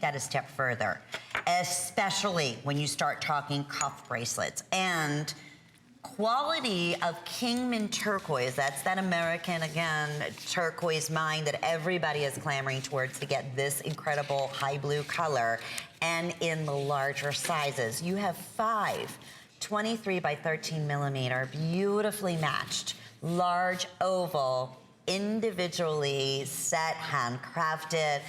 that a step further, especially when you start talking cuff bracelets and quality of Kingman Turquoise. That's that American, again, turquoise mine that everybody is clamoring towards to get this incredible high blue color, and in the larger sizes. You have 5 23 by 13 millimeter, beautifully matched, large oval, individually set, handcrafted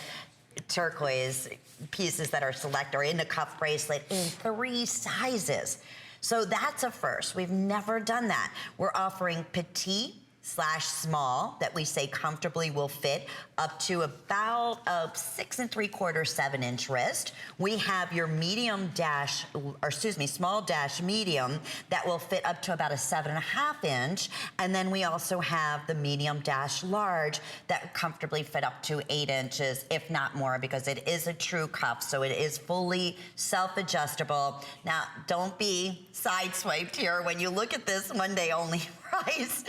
turquoise pieces that are select or in a cuff bracelet in 3 sizes. So that's a first. We've never done that. We're offering petite / small that we say comfortably will fit up to about a 6 3/4, 7-inch wrist. We have your medium dash, or excuse me, small dash medium that will fit up to about a 7.5 inch. And then we also have the medium dash large that comfortably fit up to 8 inches, if not more, because it is a true cuff. So it is fully self-adjustable. Now, don't be sideswiped here when you look at this one day only price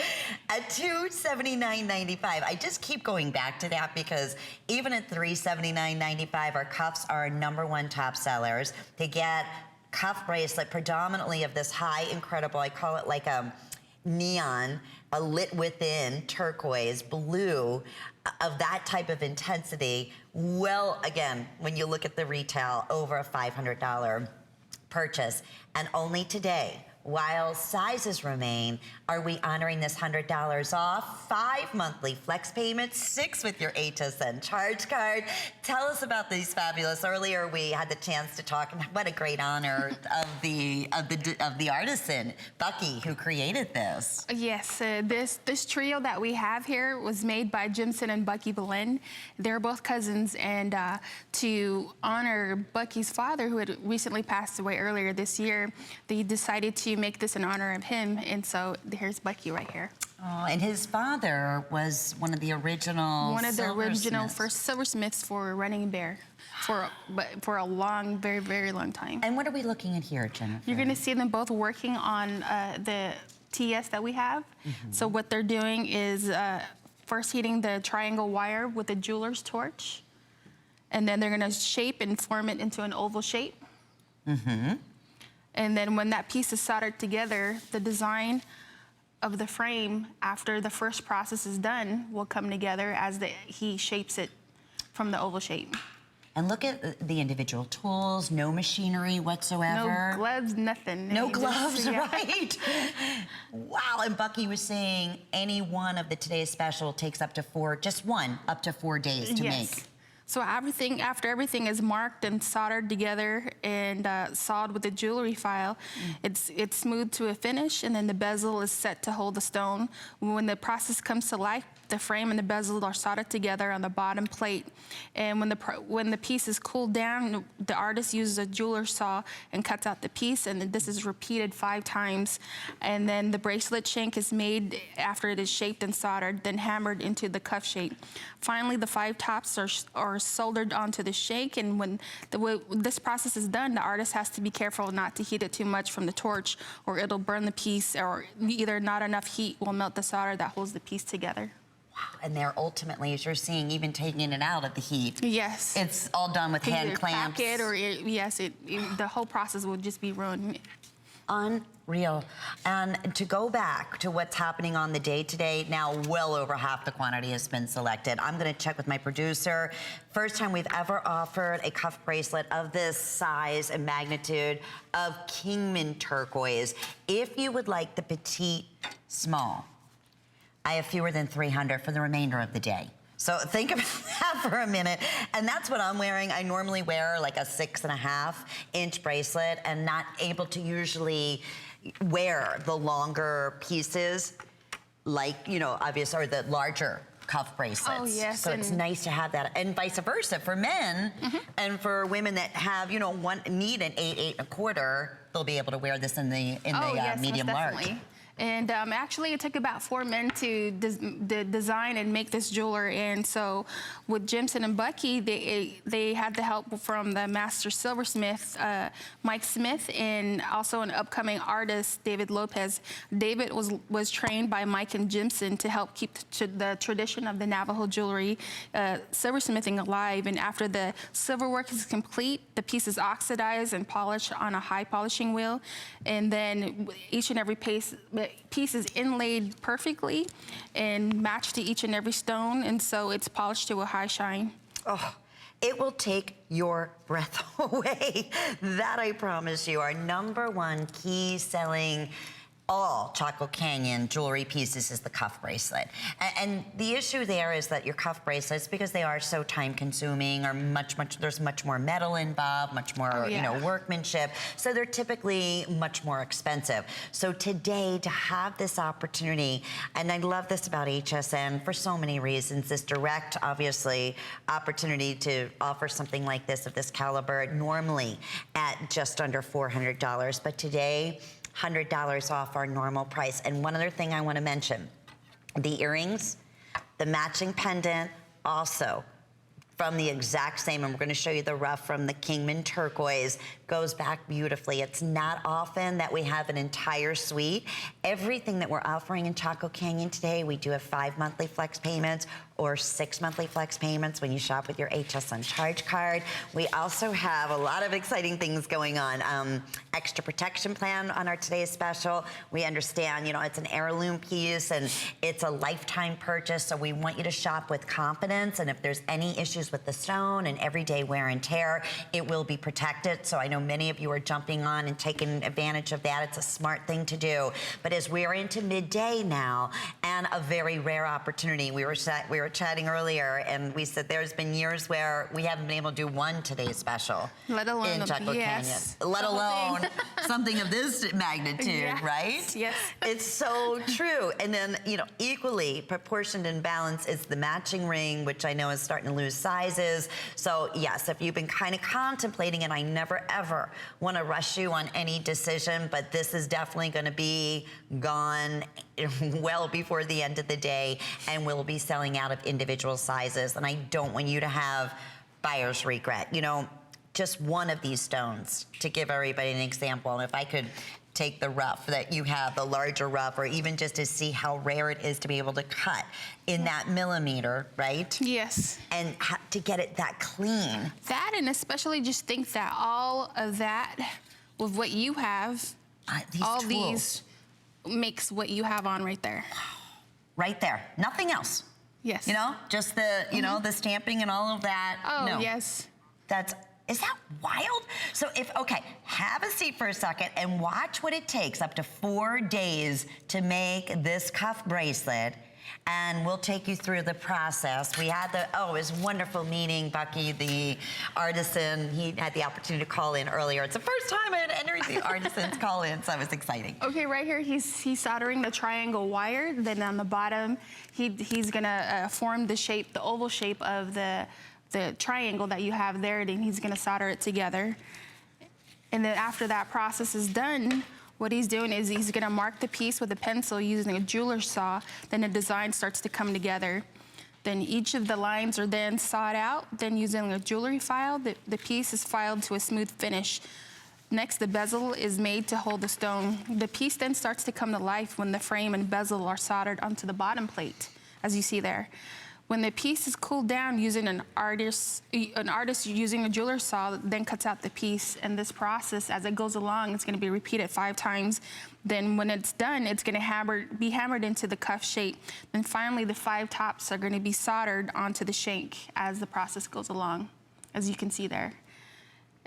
at $279.95. I just keep going back to that because even at $379.95, our cuffs are #1 top sellers. To get cuff bracelet predominantly of this high, incredible, I call it like a neon, a lit within turquoise blue of that type of intensity. Well, again, when you look at the retail, over a $500 purchase. And only today, while sizes remain, are we honoring this $100 off? 5 monthly flex payments, 6 with your HSN charge card. Tell us about these fabulous. Earlier, we had the chance to talk, and what a great honor of the artisan, Bucky, who created this. Yes, this trio that we have here was made by Jimson and Bucky Boleyn. They're both cousins, and to honor Bucky's father, who had recently passed away earlier this year, they decided to make this in honor of him, and so here's Bucky right here. Oh, and his father was one of the original first silversmiths for Running Bear for a long, very, very long time. And what are we looking at here, Jennifer? You're going to see them both working on the TS that we have. So what they're doing is first heating the triangle wire with a jeweler's torch, and then they're going to shape and form it into an oval shape. And then when that piece is soldered together, the design of the frame after the first process is done will come together as he shapes it from the oval shape. And look at the individual tools, no machinery whatsoever. No gloves, nothing. No gloves, right? Wow, and Bucky was saying any one of the Today's Special takes up to 4 days to make. So after everything is marked and soldered together and sawed with a jewelry file, it's smoothed to a finish, and then the bezel is set to hold the stone. When the process comes to life, the frame and the bezel are soldered together on the bottom plate. And when the piece is cooled down, the artist uses a jeweler's saw and cuts out the piece, and this is repeated 5 times. And then the bracelet shank is made after it is shaped and soldered, then hammered into the cuff shape. Finally, the 5 tops are soldered onto the shank, and when this process is done, the artist has to be careful not to heat it too much from the torch, or it'll burn the piece, or either not enough heat will melt the solder that holds the piece together. Wow, and they're ultimately, as you're seeing, even taking it out of the heat. Yes. It's all done with hand clamps. Pack it, or the whole process will just be ruined. Unreal. And to go back to what's happening on the day today, now well over half the quantity has been selected. I'm going to check with my producer. First time we've ever offered a cuff bracelet of this size and magnitude of Kingman Turquoise. If you would like the petite small, I have fewer than 300 for the remainder of the day. So think about that for a minute. And that's what I'm wearing. I normally wear like a 6.5 inch bracelet and not able to usually wear the longer pieces, like, you know, obviously, or the larger cuff bracelets. Oh, yes. So it's nice to have that, and vice versa for men and for women that have, you know, need an 8 1/4. They'll be able to wear this in the medium large. And actually, it took about 4 men to design and make this jeweler. And so with Jimson and Bucky, they had the help from the master silversmith, Mike Smith, and also an upcoming artist, David Lopez. David was trained by Mike and Jimson to help keep the tradition of the Navajo jewelry silversmithing alive. And after the silver work is complete, the piece is oxidized and polished on a high polishing wheel. And then each and every piece is inlaid perfectly and matched to each and every stone. And so it's polished to a high shine. Oh, it will take your breath away. That I promise you. Our #1 key selling all Chaco Canyon jewelry pieces is the cuff bracelet. And the issue there is that your cuff bracelets, because they are so time consuming, are there's much more metal involved, much more, workmanship. So they're typically much more expensive. So today, to have this opportunity, and I love this about HSN for so many reasons, this direct, obviously, opportunity to offer something like this of this caliber, normally at just under $400. But today, $100 off our normal price. And one other thing I want to mention, the earrings, the matching pendant, also from the exact same, and we're going to show you the rough from the Kingman Turquoise, goes back beautifully. It's not often that we have an entire suite. Everything that we're offering in Chaco Canyon today, we do have 5 monthly flex payments or 6 monthly flex payments when you shop with your HSN charge card. We also have a lot of exciting things going on. Extra protection plan on our today's special. We understand, it's an heirloom piece and it's a lifetime purchase, so we want you to shop with confidence. And if there's any issues with the stone and everyday wear and tear, it will be protected. So I know many of you are jumping on and taking advantage of that. It's a smart thing to do. But as we are into midday now, and a very rare opportunity, we were chatting earlier, and we said there's been years where we haven't been able to do one today's special, let alone in Chaco Canyon, let alone something of this magnitude, right? Yes. It's so true. And then, equally proportioned and balanced is the matching ring, which I know is starting to lose sizes. So yes, if you've been kind of contemplating, and I never ever want to rush you on any decision, but this is definitely going to be gone well before the end of the day, and we'll be selling out of individual sizes. And I don't want you to have buyer's regret. Just one of these stones, to give everybody an example, and if I could take the rough that you have, the larger rough, or even just to see how rare it is to be able to cut in that millimeter, right? Yes. And to get it that clean. That, and especially just think that all of that, with what you have, these makes what you have on right there. Right there. Nothing else. Yes. Just the, the stamping and all of that. Oh, no. yes. Is that wild? So have a seat for a second and watch what it takes, up to 4 days to make this cuff bracelet. And we'll take you through the process. We had it was wonderful meeting Bucky, the artisan. He had the opportunity to call in earlier. It's the first time I had entered the artisan's call in, so it was exciting. Okay, right here, he's soldering the triangle wire. Then on the bottom, he's gonna form the oval shape of the triangle that you have there. Then he's gonna solder it together. And then after that process is done, what he's doing is he's gonna mark the piece with a pencil using a jeweler's saw. Then the design starts to come together. Then each of the lines are then sawed out. Then using a jewelry file, the piece is filed to a smooth finish. Next, the bezel is made to hold the stone. The piece then starts to come to life when the frame and bezel are soldered onto the bottom plate, as you see there. When the piece is cooled down, using an artist using a jeweler's saw then cuts out the piece. And this process, as it goes along, it's going to be repeated 5 times. Then when it's done, it's going to be hammered into the cuff shape. Then finally, the 5 tops are going to be soldered onto the shank as the process goes along, as you can see there.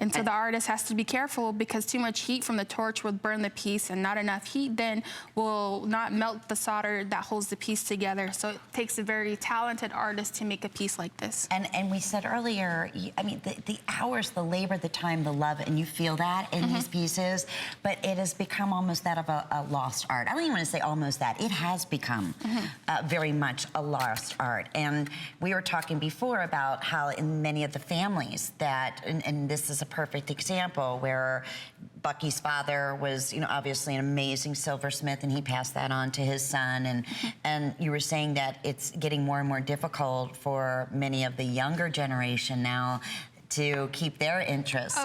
And so the artist has to be careful because too much heat from the torch will burn the piece, and not enough heat then will not melt the solder that holds the piece together. So it takes a very talented artist to make a piece like this. And we said earlier, the hours, the labor, the time, the love, and you feel that in these pieces, but it has become almost that of a lost art. I don't even want to say almost that. It has become very much a lost art. And we were talking before about how in many of the families that, and this is a perfect example where Bucky's father was, you know, obviously an amazing silversmith, and he passed that on to his son. And you were saying that it's getting more and more difficult for many of the younger generation now to keep their interest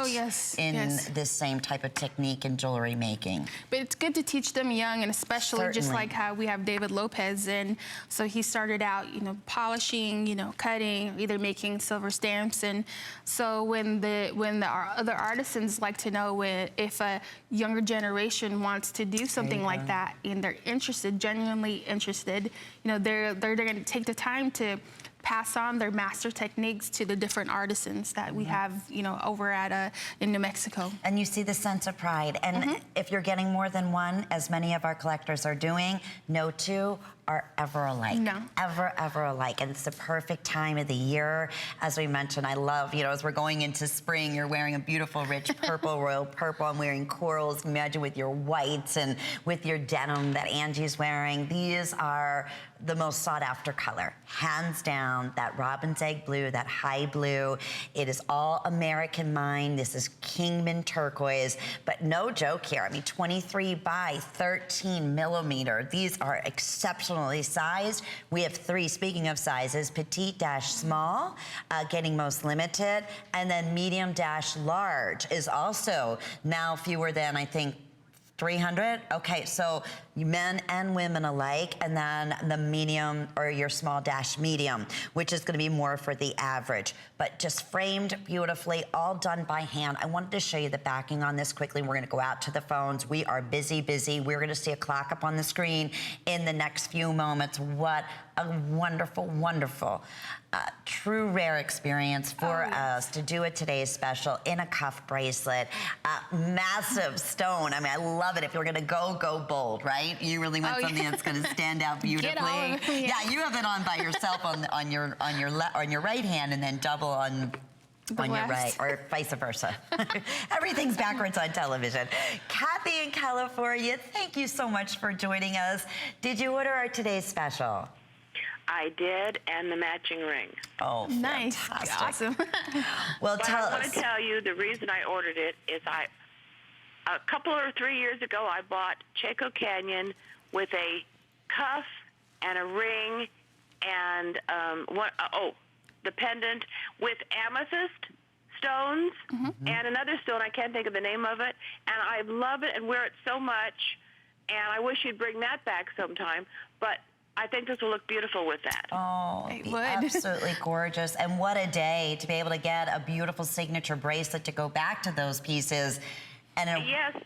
in this same type of technique in jewelry making. But it's good to teach them young, and especially just like how we have David Lopez, and so he started out, you know, polishing, you know, cutting, either making silver stamps, and so when our other artisans like to know if a younger generation wants to do something like that and they're interested, genuinely interested, you know, they're going to take the time to pass on their master techniques to the different artisans that we have, you know, over at in New Mexico. And you see the sense of pride. And if you're getting more than one, as many of our collectors are doing, no two are ever alike. No. Ever alike. And it's the perfect time of the year. As we mentioned, I love, you know, as we're going into spring, you're wearing a beautiful, rich purple, royal purple. I'm wearing corals. Imagine with your whites and with your denim that Angie's wearing. These are the most sought after color. Hands down, that robin's egg blue, that high blue. It is all American mined. This is Kingman Turquoise. But no joke here. I mean, 23 by 13 millimeter. These are exceptional. Sized. We have three, speaking of sizes, petite dash small, getting most limited, and then medium dash large is also now fewer than, I think, 300. Okay, so men and women alike, and then the medium or your small dash medium, which is going to be more for the average, but just framed beautifully, all done by hand. I wanted to show you the backing on this quickly. We're going to go out to the phones. We are busy. We're going to see a clock up on the screen in the next few moments. What a wonderful, wonderful, true rare experience for us to do a today's special in a cuff bracelet. Massive stone. I mean, I love it. If you're going to go bold, right? You really want something that's going to stand out beautifully. Yeah, you have it on by yourself on your right hand, and then double on your right, or vice versa. Everything's backwards on television. Kathy in California, thank you so much for joining us. Did you order our today's special? I did, and the matching ring. Oh, nice. Fantastic. Awesome. Well, but tell us. I want to tell you the reason I ordered it is a couple or 3 years ago, I bought Chaco Canyon with a cuff and a ring and the pendant with amethyst stones and another stone. I can't think of the name of it. And I love it and wear it so much. And I wish you'd bring that back sometime. But I think this will look beautiful with that. Oh, it would. Absolutely gorgeous. And what a day to be able to get a beautiful signature bracelet to go back to those pieces. And yes.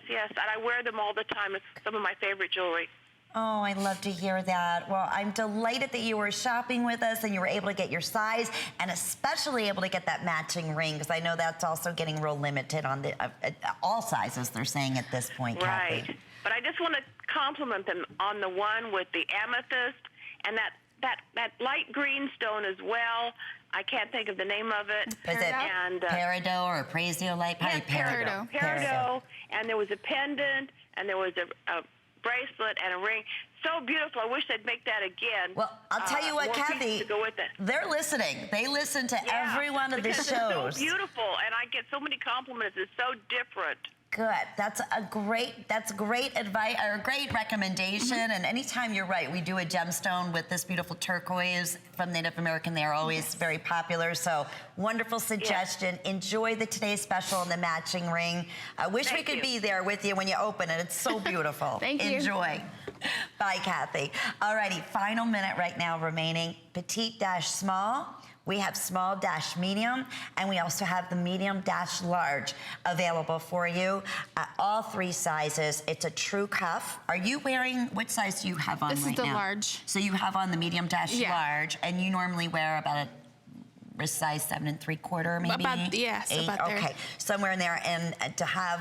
And I wear them all the time. It's some of my favorite jewelry. Oh, I love to hear that. Well, I'm delighted that you were shopping with us and you were able to get your size and especially able to get that matching ring, because I know that's also getting real limited on the all sizes, they're saying at this point, Kathy. Right. But I just want to compliment them on the one with the amethyst and that light green stone as well. I can't think of the name of it. Is it peridot or aprazio-like? Yes, peridot. And there was a pendant, and there was a bracelet and a ring. So beautiful. I wish they'd make that again. Well, I'll tell you what, Kathy, to go with it. They're listening. They listen to every one of the shows. It's so beautiful, and I get so many compliments. It's so different. Good. That's great advice, or a great recommendation. And anytime, you're right, we do a gemstone with this beautiful turquoise from Native American, they're always very popular. So wonderful suggestion. Enjoy the today's special and the matching ring. I wish we could be there with you when you open it. It's so beautiful. Thank you. Enjoy. Bye, Kathy. All righty, final minute right now remaining. Petite dash small. We have small dash medium, and we also have the medium dash large available for you. All three sizes. It's a true cuff. Are you wearing, which size do you have on right now? This is the large. So you have on the medium dash large, and you normally wear about a size 7 3/4, maybe? About, yes, 8? about there. Okay, somewhere in there. And to have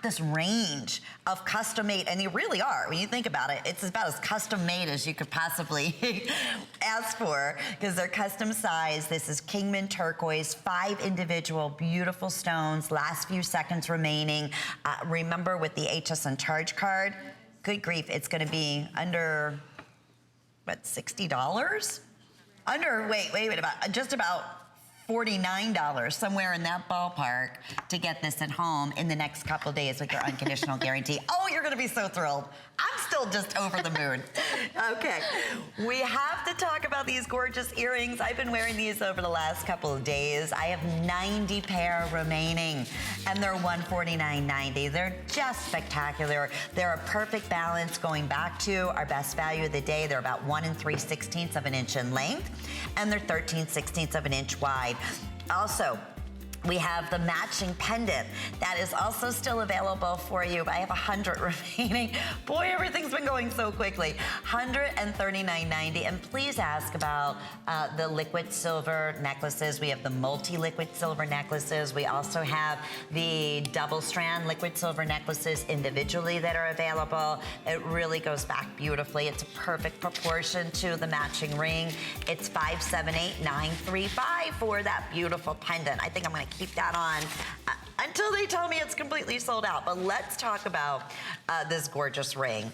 this range of custom made, and they really are, when you think about it, it's about as custom made as you could possibly ask for, because they're custom size. This is Kingman Turquoise, 5 individual beautiful stones, last few seconds remaining. Remember, with the HSN charge card, good grief, it's gonna be under, what, $60? Under, wait, just about $49, somewhere in that ballpark, to get this at home in the next couple days with your unconditional guarantee. Oh, you're gonna be so thrilled. I'm still just over the moon. Okay, we have to talk about these gorgeous earrings. I've been wearing these over the last couple of days. I have 90 pair remaining, and they're $149.90. They're just spectacular. They're a perfect balance going back to our best value of the day. They're about 1 3/16 of an inch in length, and they're 13/16 of an inch wide. Also, we have the matching pendant that is also still available for you. I have 100 remaining. Boy, everything's been going so quickly. $139.90. And please ask about the liquid silver necklaces. We have the multi-liquid silver necklaces. We also have the double strand liquid silver necklaces individually that are available. It really goes back beautifully. It's a perfect proportion to the matching ring. It's $578,935 for that beautiful pendant. I think I'm gonna keep that on until they tell me it's completely sold out. But let's talk about this gorgeous ring.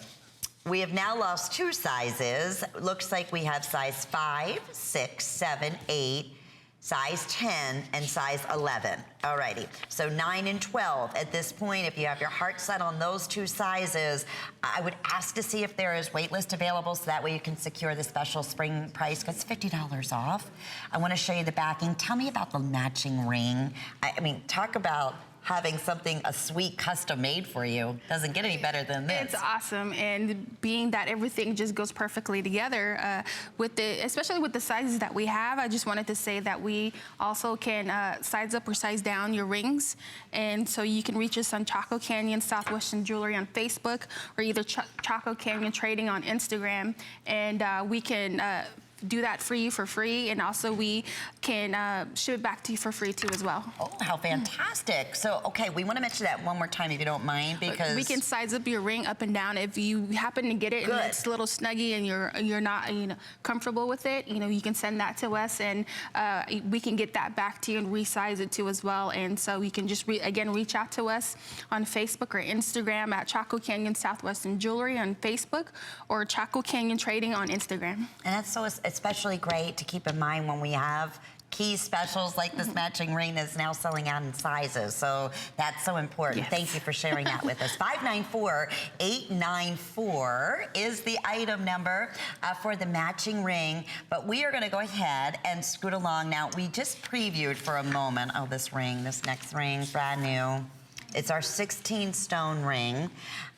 We have now lost 2 sizes. Looks like we have size 5, 6, 7, 8, size 10, and size 11. Alrighty, so 9 and 12. At this point, if you have your heart set on those 2 sizes, I would ask to see if there is waitlist available, so that way you can secure the special spring price, because it's $50 off. I want to show you the backing. Tell me about the matching ring. I mean, talk about having something, a suite custom made for you. Doesn't get any better than this. It's awesome, and being that everything just goes perfectly together, especially with the sizes that we have, I just wanted to say that we also can size up or size down your rings, and so you can reach us on Chaco Canyon Southwestern Jewelry on Facebook, or either Chaco Canyon Trading on Instagram, and we can do that for you for free, and also we can ship it back to you for free too as well. Oh, how fantastic. So, okay, we want to mention that one more time if you don't mind, because we can size up your ring up and down. If you happen to get it and it's a little snuggy and you're not comfortable with it, you can send that to us, and we can get that back to you and resize it too as well. And so you can just again reach out to us on Facebook or Instagram at Chaco Canyon Southwestern Jewelry on Facebook, or Chaco Canyon Trading on Instagram. And that's so especially great to keep in mind when we have key specials like this matching ring that's now selling out in sizes. So that's so important. Yes. Thank you for sharing that with us. 594894 is the item number for the matching ring. But we are going to go ahead and scoot along now. We just previewed for a moment. Oh, this next ring, brand new. It's our 16-stone ring.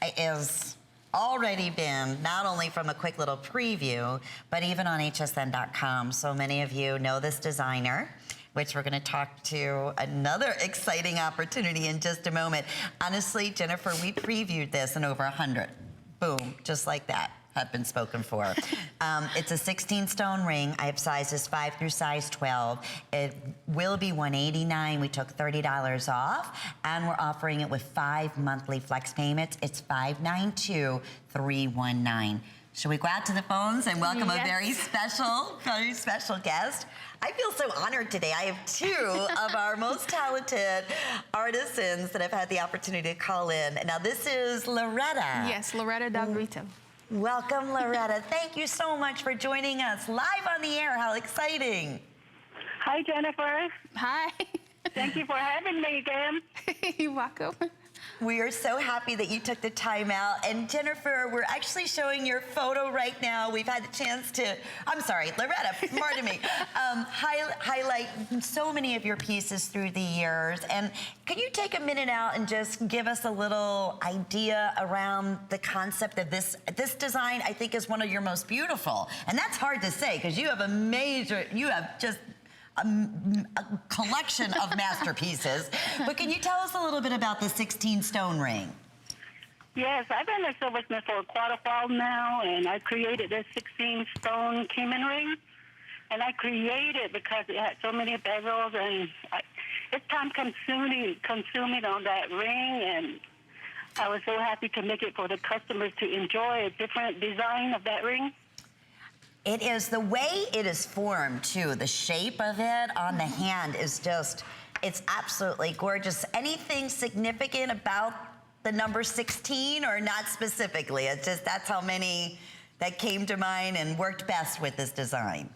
It is already been, not only from a quick little preview, but even on hsn.com. So many of you know this designer, which we're going to talk to another exciting opportunity in just a moment. Honestly, Jennifer, we previewed this in over 100. Boom, just like that. Have been spoken for. It's a 16-stone ring. I have sizes 5 through size 12. It will be $189. We took $30 off, and we're offering it with 5 monthly flex payments. It's $592,319. Should we go out to the phones and welcome a very special guest? I feel so honored today. I have 2 of our most talented artisans that have had the opportunity to call in. Now, this is Loretta. Yes, Loretta Del Grito. Welcome, Loretta. Thank you so much for joining us live on the air. How exciting. Hi, Jennifer. Hi. Thank you for having me again. You're welcome. We are so happy that you took the time out. And Jennifer, we're actually showing your photo right now. We've had the chance to, I'm sorry, Loretta, pardon me, highlight so many of your pieces through the years. And can you take a minute out and just give us a little idea around the concept of this? This design, I think, is one of your most beautiful. And that's hard to say, because you have just a collection of masterpieces. But can you tell us a little bit about the 16-stone ring? Yes, I've been a silversmith for quite a while now, and I created this 16-stone Cayman ring. And I created it because it had so many bezels, and it's time consuming on that ring, and I was so happy to make it for the customers to enjoy a different design of that ring. It is the way it is formed, too. The shape of it on the hand is just, it's absolutely gorgeous. Anything significant about the number 16, or not specifically? It's just, that's how many that came to mind and worked best with this design.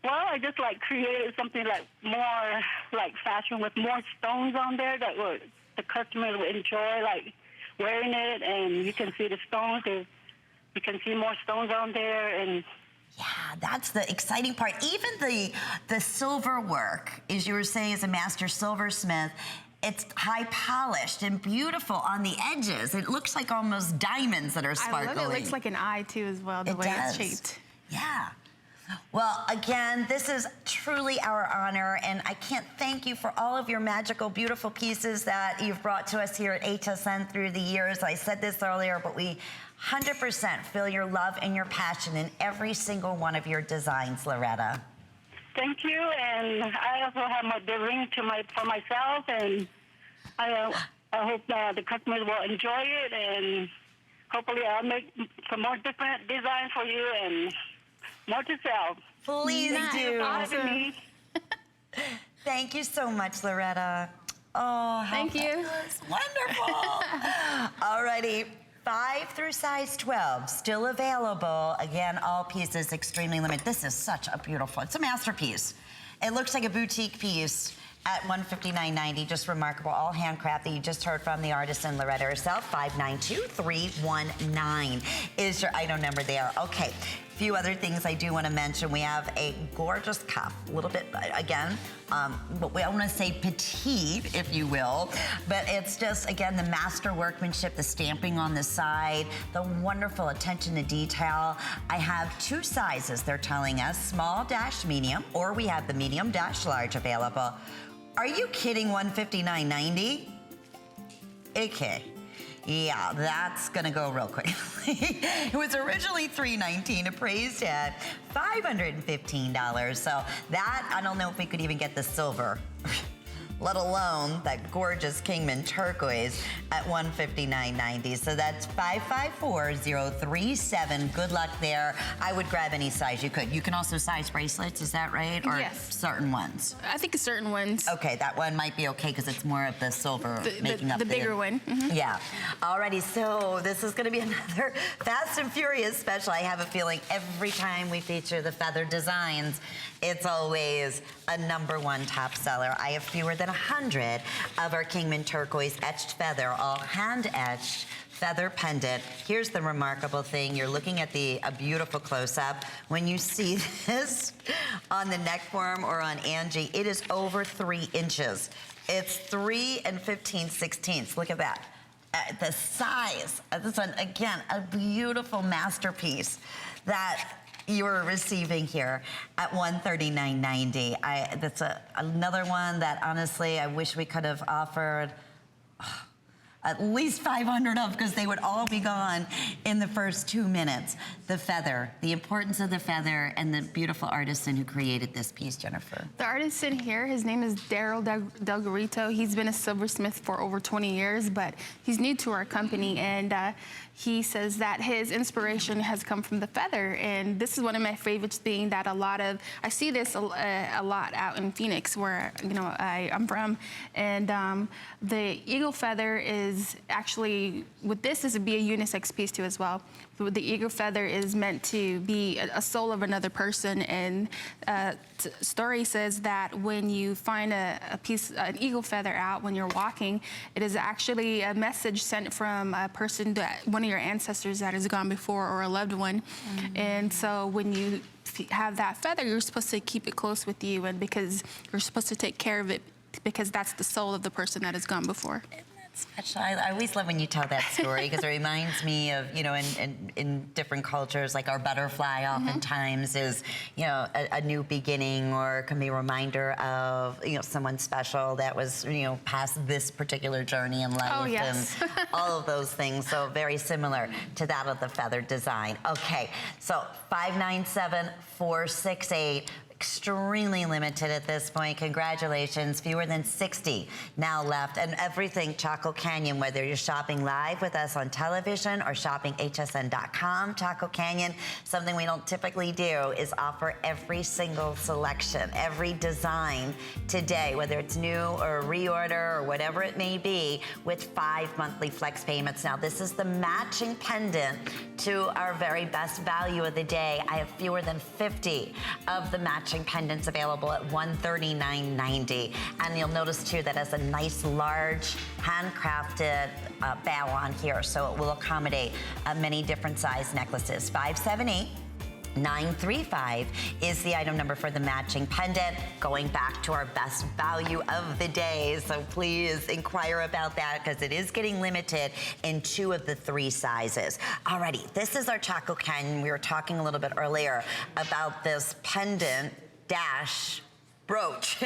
Well, I just like created something like more like fashion with more stones on there that would the customer would enjoy like wearing it, and you can see the stones. You can see more stones on there, and Yeah, that's the exciting part. Even the silver work, as you were saying, as a master silversmith, it's high polished and beautiful on the edges. It looks like almost diamonds that are sparkling. I love it. It looks like an eye too as well, the way it's shaped. Yeah. Well, again, this is truly our honor, and I can't thank you for all of your magical, beautiful pieces that you've brought to us here at HSN through the years. I said this earlier, but we 100% feel your love and your passion in every single one of your designs, Loretta. thank you. And I also have the ring for myself, and I hope the customers will enjoy it, and hopefully I'll make some more different designs for you and more to sell. Please do. Awesome. Thank you so much, Loretta. Oh, how Thank you. Wonderful. All righty. 5 through size 12, still available. Again, all pieces extremely limited. This is such a beautiful, it's a masterpiece. It looks like a boutique piece at $159.90, just remarkable, all handcrafted. You just heard from the artisan Loretta herself. 592-319 is your item number there. Okay, few other things I do want to mention. We have a gorgeous cuff, a little bit, again, but I want to say petite, if you will, but it's just, again, the master workmanship, the stamping on the side, the wonderful attention to detail. I have 2 sizes, they're telling us, small-medium, or we have the medium-large available. Are you kidding, $159.90? Okay. Yeah, that's gonna go real quickly. It was originally $319, appraised at $515. So that, I don't know if we could even get the silver, let alone that gorgeous Kingman Turquoise at $159.90. So that's 554037. Good luck there. I would grab any size you could. You can also size bracelets, is that right? Or yes. Certain ones? I think certain ones. Okay, that one might be okay because it's more of the silver making up the bigger one. Mm-hmm. Yeah. Alrighty, so this is gonna be another Fast and Furious special. I have a feeling every time we feature the feather designs, it's always a #1 top seller. I have fewer than 100 of our Kingman Turquoise etched feather, all hand etched feather pendant. Here's the remarkable thing. You're looking at a beautiful close-up. When you see this on the neck form or on Angie, it is over 3 inches. It's 3 15/16. Look at that. The size. This one, again, a beautiful masterpiece that you're receiving here at $139.90. That's another one that honestly I wish we could have offered at least 500 of, because they would all be gone in the first 2 minutes. The feather, the importance of the feather, and the beautiful artisan who created this piece, Jennifer. The artisan here, his name is Daryl Delgarito. He's been a silversmith for over 20 years, but he's new to our company, and he says that his inspiration has come from the feather, and this is one of my favorites, being that I see this a lot out in Phoenix, where I'm from, and the eagle feather is actually, with this would be a unisex piece too as well. The eagle feather is meant to be a soul of another person, and story says that when you find an eagle feather out when you're walking, it is actually a message sent from a person, one of your ancestors that has gone before, or a loved one. Mm-hmm. And so when you have that feather, you're supposed to keep it close with you, and because you're supposed to take care of it, because that's the soul of the person that has gone before. Special. I always love when you tell that story, because it reminds me of, in different cultures, like our butterfly oftentimes is, a new beginning, or can be a reminder of, someone special that was, past this particular journey in life. Oh, yes. And all of those things. So very similar to that of the feather design. Okay, so 597-468. Extremely limited at this point. Congratulations. Fewer than 60 now left. And everything Chaco Canyon, whether you're shopping live with us on television or shopping hsn.com, Chaco Canyon, something we don't typically do is offer every single selection, every design today, whether it's new or a reorder or whatever it may be, with 5 monthly flex payments. Now, this is the matching pendant to our very best value of the day. I have fewer than 50 of the matching matching pendants available at $139.90. And you'll notice too that has a nice large handcrafted bow on here, so it will accommodate many different size necklaces. 578-935 is the item number for the matching pendant, going back to our best value of the day. So please inquire about that because it is getting limited in 2 of the 3 sizes. Alrighty, this is our Chaco Canyon. We were talking a little bit earlier about this pendant dash brooch.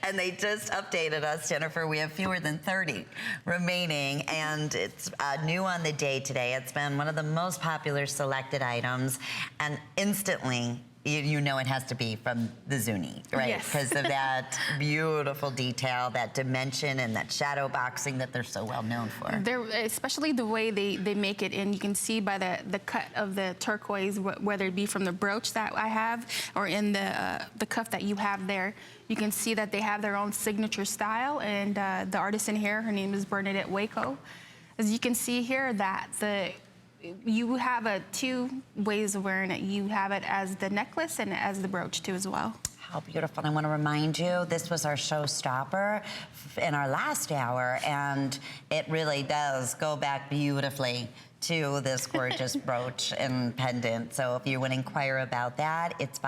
And they just updated us, Jennifer. We have fewer than 30 remaining, and it's new on the day today. It's been one of the most popular selected items, and instantly, you know it has to be from the Zuni, right? Yes. Because of that beautiful detail, that dimension, and that shadow boxing that they're so well known for. Especially the way they make it, and you can see by the cut of the turquoise, whether it be from the brooch that I have or in the cuff that you have there, you can see that they have their own signature style. And the artist in here, her name is Bernadette Waco. As you can see here, that you have 2 ways of wearing it. You have it as the necklace and as the brooch too as well. How beautiful. I want to remind you, this was our showstopper in our last hour, and it really does go back beautifully to this gorgeous brooch and pendant. So if you want to inquire about that, it's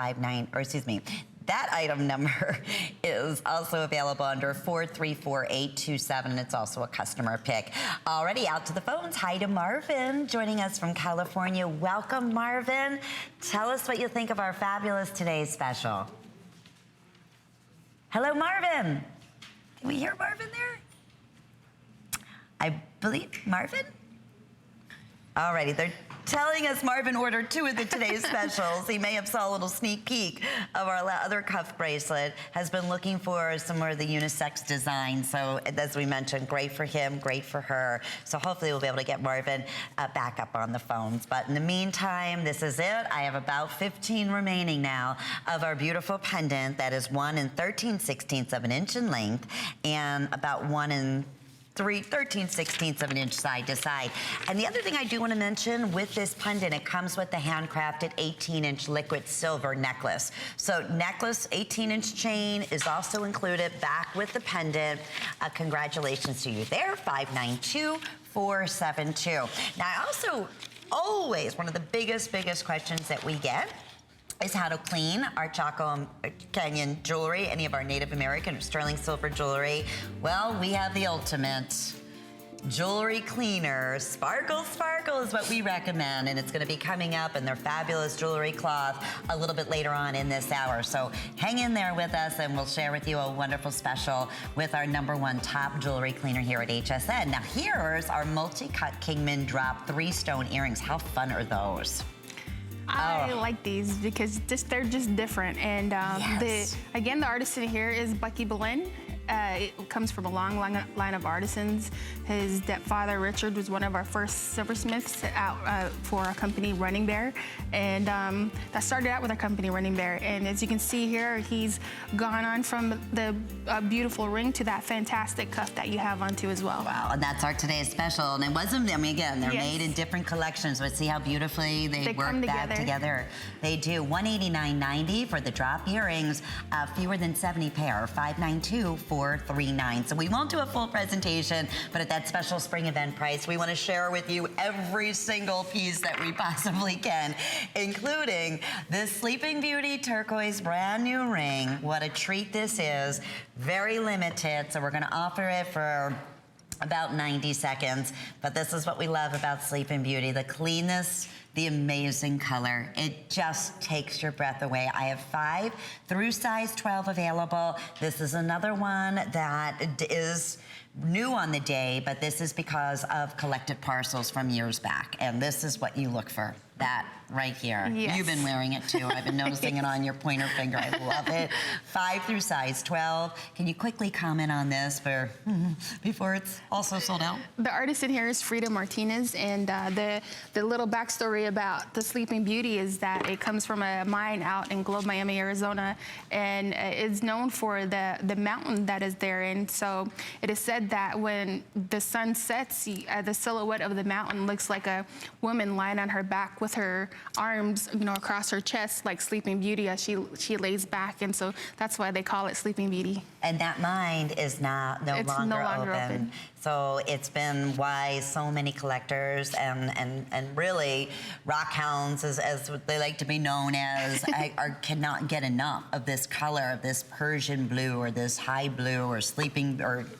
that item number is also available under 434-827. It's also a customer pick. Already out to the phones. Hi to Marvin, joining us from California. Welcome, Marvin. Tell us what you think of our fabulous today's special. Hello, Marvin. Can we hear Marvin there? I believe Marvin? Alrighty, they're telling us Marvin ordered 2 of the today's specials. He may have saw a little sneak peek of our other cuff bracelet, has been looking for some more of the unisex design. So as we mentioned, great for him, great for her. So hopefully we'll be able to get Marvin back up on the phones. But in the meantime, this is it. I have about 15 remaining now of our beautiful pendant that is 1 13/16 of an inch in length and about 1 13/16 of an inch side to side. And the other thing I do want to mention with this pendant, it comes with the handcrafted 18-inch liquid silver necklace. So necklace, 18-inch chain is also included back with the pendant. Congratulations to you there, 592-472. Now, I also always, one of the biggest questions that we get is how to clean our Chaco Canyon jewelry, any of our Native American or sterling silver jewelry. Well, we have the ultimate jewelry cleaner. Sparkle is what we recommend, and it's gonna be coming up in their fabulous jewelry cloth a little bit later on in this hour. So hang in there with us, and we'll share with you a wonderful special with our #1 top jewelry cleaner here at HSN. Now here's our multi-cut Kingman drop 3-stone earrings. How fun are those? I like these because they're just different. And Yes. the artist in here is Bucky Boleyn. It comes from a long line of artisans. His stepfather, Richard, was one of our first silversmiths out for our company, Running Bear. And that started out with our company, Running Bear. And as you can see here, he's gone on from the beautiful ring to that fantastic cuff that you have on too as well. Wow, and that's our today's special. And it wasn't, I mean, again, they're Yes. made in different collections, but see how beautifully they work come back together. They do. $189.90 for the drop earrings, fewer than 70 pair, $592,439. So we won't do a full presentation, but at that special spring event price, we want to share with you every single piece that we possibly can, including this Sleeping Beauty turquoise brand new ring. What a treat this is. Very limited, so we're going to offer it for about 90 seconds. But this is what we love about Sleeping Beauty, the cleanness, the amazing color. It just takes your breath away. I have 5 through size 12 available. This is another one that is new on the day, but this is because of collected parcels from years back. And this is what you look for, that right here. Yes. You've been wearing it too. I've been noticing it on your pointer finger. I love it. 5 through size 12. Can you quickly comment on this before it's also sold out? The artist in here is Frida Martinez, and the little backstory story about the Sleeping Beauty is that it comes from a mine out in Globe, Miami, Arizona, and it's known for the mountain that is there. And so it is said that when the sun sets, the silhouette of the mountain looks like a woman lying on her back with her arms, across her chest, like Sleeping Beauty as she lays back. And so that's why they call it Sleeping Beauty. And that mine is no longer open. So it's been why so many collectors and really rock hounds, as they like to be known as, cannot get enough of this color, of this Persian blue or this high blue or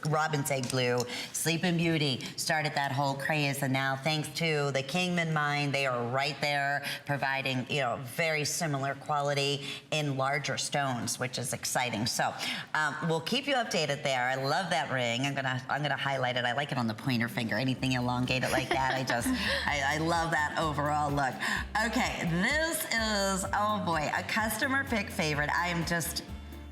robin's egg blue. Sleeping Beauty started that whole craze, and now thanks to the Kingman mine, they are right there providing very similar quality in larger stones, which is exciting. So we'll keep you updated there. I love that ring. I'm gonna highlight it. I like it on the pointer finger. Anything elongated like that, I love that overall look. Okay, this is, oh boy, a customer pick favorite. I am just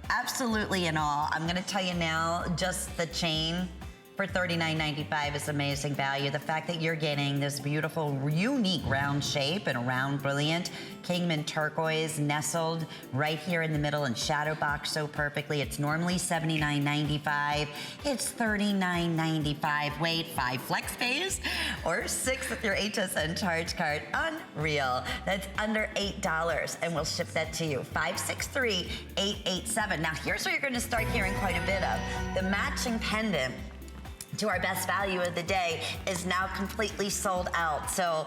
absolutely in awe. I'm gonna tell you now, just the chain for $39.95 is amazing value. The fact that you're getting this beautiful, unique round shape and a round, brilliant Kingman turquoise nestled right here in the middle and shadow boxed so perfectly. It's normally $79.95. It's $39.95. Wait, 5 flex pays or 6 with your HSN charge card. Unreal. That's under $8, and we'll ship that to you. 563-887. Now, here's what you're going to start hearing quite a bit of. The matching pendant to our best value of the day is now completely sold out. So,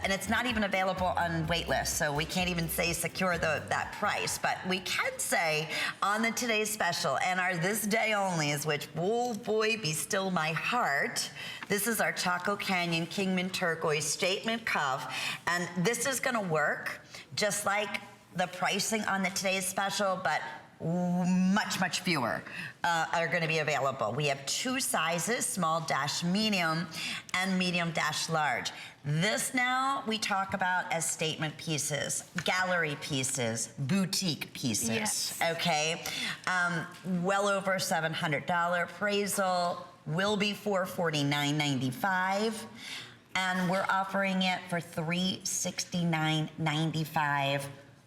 and it's not even available on wait list, so we can't even say secure that price, but we can say on the today's special and our this day only is which, oh boy, be still my heart. This is our Chaco Canyon Kingman Turquoise statement cuff, and this is gonna work just like the pricing on the today's special, but much fewer are going to be available. We have 2 sizes, small-medium and medium-large. This now we talk about as statement pieces, gallery pieces, boutique pieces. Yes. Okay, well over $700 appraisal, will be $449.95. And we're offering it for $369.95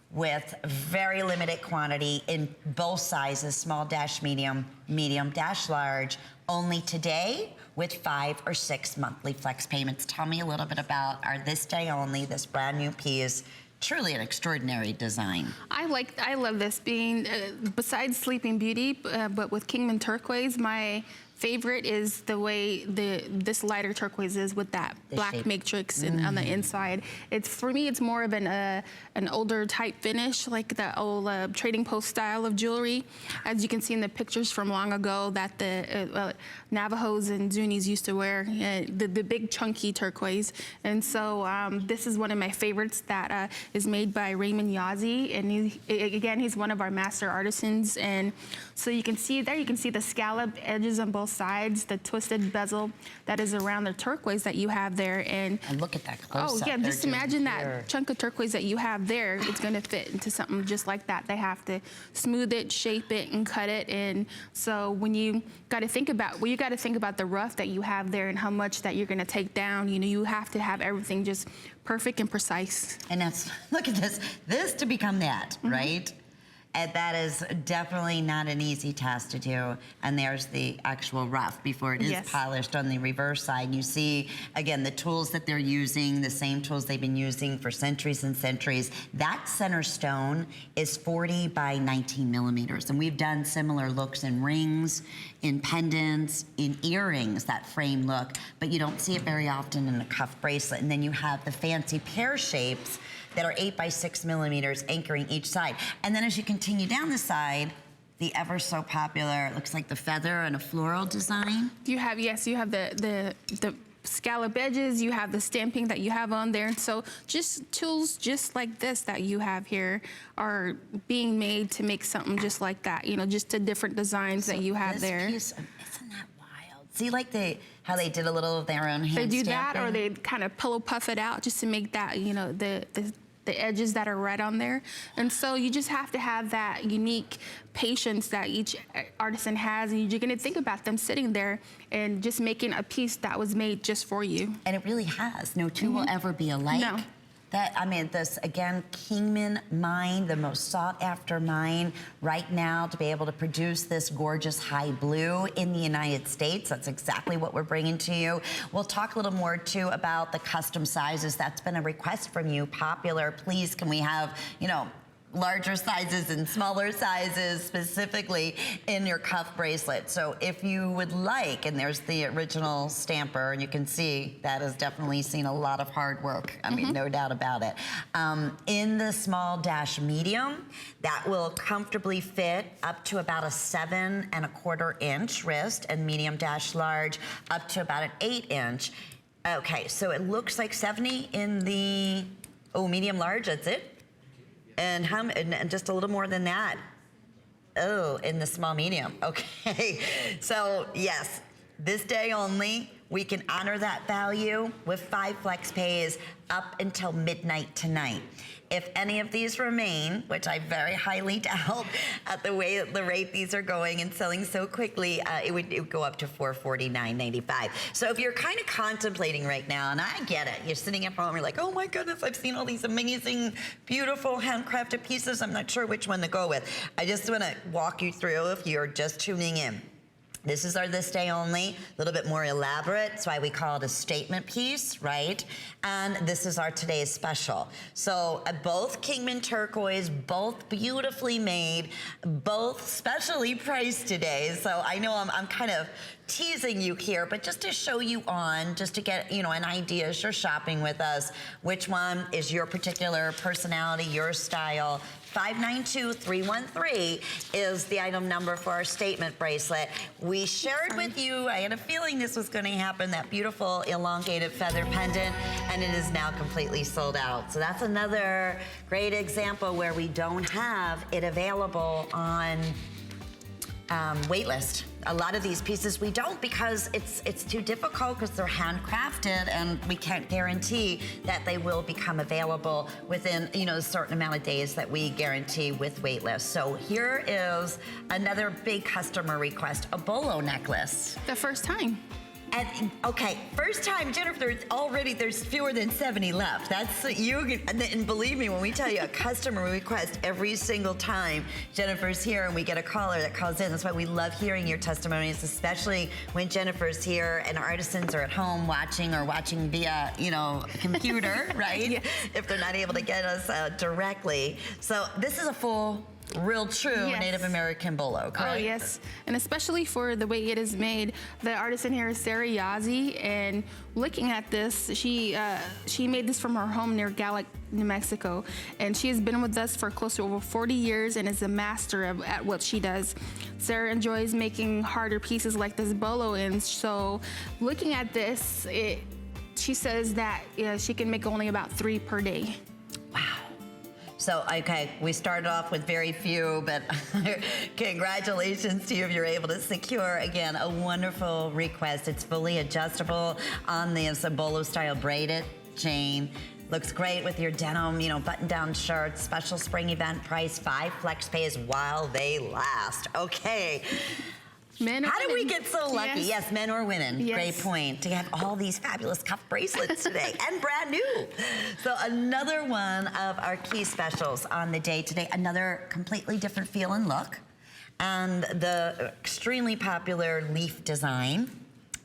with very limited quantity in both sizes, small-medium, medium-large, only today with 5 or 6 monthly flex payments. Tell me a little bit about our this day only, this brand new piece. Truly an extraordinary design. I love this being, besides Sleeping Beauty, but with Kingman Turquoise, my favorite is the way this lighter turquoise is with that black shape. Matrix on the inside. For me, it's more of an older type finish, like the old trading post style of jewelry. As you can see in the pictures from long ago that the Navajos and Zunis used to wear, the big chunky turquoise. And so this is one of my favorites that is made by Raymond Yazzie. And he's one of our master artisans. And so you can see there, you can see the scallop edges on both sides, the twisted bezel that is around the turquoise that you have there. And look at that close up. yeah, just imagine that chunk of turquoise that you have there. It's going to fit into something just like that. They have to smooth it, shape it, and cut it. And so when you got to think about, you got to think about the rough that you have there and how much that you're going to take down. You have to have everything just perfect and precise. And that's, look at this to become that, right? And that is definitely not an easy task to do. And there's the actual rough before it is polished on the reverse side. You see, again, the tools that they're using, the same tools they've been using for centuries and centuries. That center stone is 40 by 19 millimeters. And we've done similar looks in rings, in pendants, in earrings, that frame look. But you don't see it very often in a cuff bracelet. And then you have the fancy pear shapes that are 8 by 6 millimeters anchoring each side. And then as you continue down the side, the ever so popular, it looks like the feather and a floral design. You have the scallop edges, you have the stamping that you have on there. So just tools just like this that you have here are being made to make something just like that, just the different designs that you have there. Piece, isn't that wild? See, like how they did a little of their own hand They do stamping? that, or they kind of pillow puff it out just to make that, the edges that are right on there. And so you just have to have that unique patience that each artisan has, and you're gonna think about them sitting there and just making a piece that was made just for you. And it really has. No two will ever be alike. No. This, again, Kingman mine, the most sought after mine right now to be able to produce this gorgeous high blue in the United States. That's exactly what we're bringing to you. We'll talk a little more, too, about the custom sizes. That's been a request from you, popular. Please, can we have, larger sizes and smaller sizes specifically in your cuff bracelet. So if you would like, and there's the original stamper, and you can see that has definitely seen a lot of hard work. I mean, no doubt about it. In the small dash medium, that will comfortably fit up to about a 7 1/4 inch wrist, and medium dash large up to about an 8 inch. Okay, so it looks like 70 in the, medium large, that's it? And just a little more than that. Oh, in the small medium. Okay. So yes, this day only, we can honor that value with 5 flex pays up until midnight tonight. If any of these remain, which I very highly doubt at the way that the rate these are going and selling so quickly, it would go up to $449.95. So if you're kind of contemplating right now, and I get it, you're sitting at home, you're like, oh my goodness, I've seen all these amazing, beautiful handcrafted pieces. I'm not sure which one to go with. I just want to walk you through if you're just tuning in. This is our this day only, a little bit more elaborate. That's why we call it a statement piece, right? And this is our today's special. So both Kingman Turquoise, both beautifully made, both specially priced today. So I know I'm kind of teasing you here, but just to show you on, just to get, an idea as you're shopping with us, which one is your particular personality, your style. 592-313 is the item number for our statement bracelet. We shared with you, I had a feeling this was going to happen, that beautiful elongated feather pendant, and it is now completely sold out. So that's another great example where we don't have it available on waitlist. A lot of these pieces we don't, because it's too difficult, because they're handcrafted, and we can't guarantee that they will become available within a certain amount of days that we guarantee with waitlist. So here is another big customer request: a bolo necklace. The first time. And okay, first time, Jennifer, there's fewer than 70 left. That's you, and believe me when we tell you a customer request every single time Jennifer's here and we get a caller that calls in. That's why we love hearing your testimonies, especially when Jennifer's here and artisans are at home watching via, computer, right? Yes. If they're not able to get us directly. So this is a full, real, true Native American bolo, correct? Oh, yes. And especially for the way it is made. The artisan here is Sarah Yazzie, and looking at this, she made this from her home near Gallup, New Mexico, and she has been with us for close to over 40 years and is a master at what she does. Sarah enjoys making harder pieces like this bolo, and so looking at this, she says that she can make only about 3 per day. Wow. So, okay, we started off with very few, but congratulations to you if you're able to secure, again, a wonderful request. It's fully adjustable on the bolo-style braided chain. Looks great with your denim, button-down shirts. Special spring event price, 5 flex pays while they last. Okay. Men or How did we women? get so lucky? Yes, men or women. Yes. Great point. To have all these fabulous cuff bracelets today and brand new. So another one of our key specials on the day today, another completely different feel and look. And the extremely popular leaf design.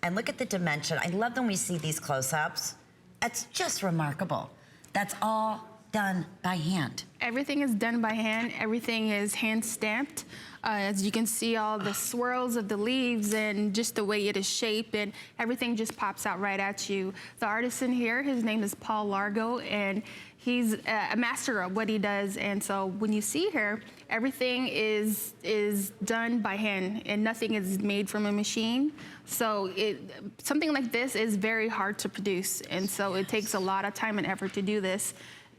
And look at the dimension. I love when we see these close-ups. It's just remarkable. That's all done by hand. Everything is done by hand. Everything is hand stamped. As you can see, all the swirls of the leaves and just the way it is shaped, and everything just pops out right at you. The artisan here, his name is Paul Largo, and he's a master of what he does. And so when you see here, everything is done by hand, and nothing is made from a machine. So something like this is very hard to produce, and so it takes a lot of time and effort to do this.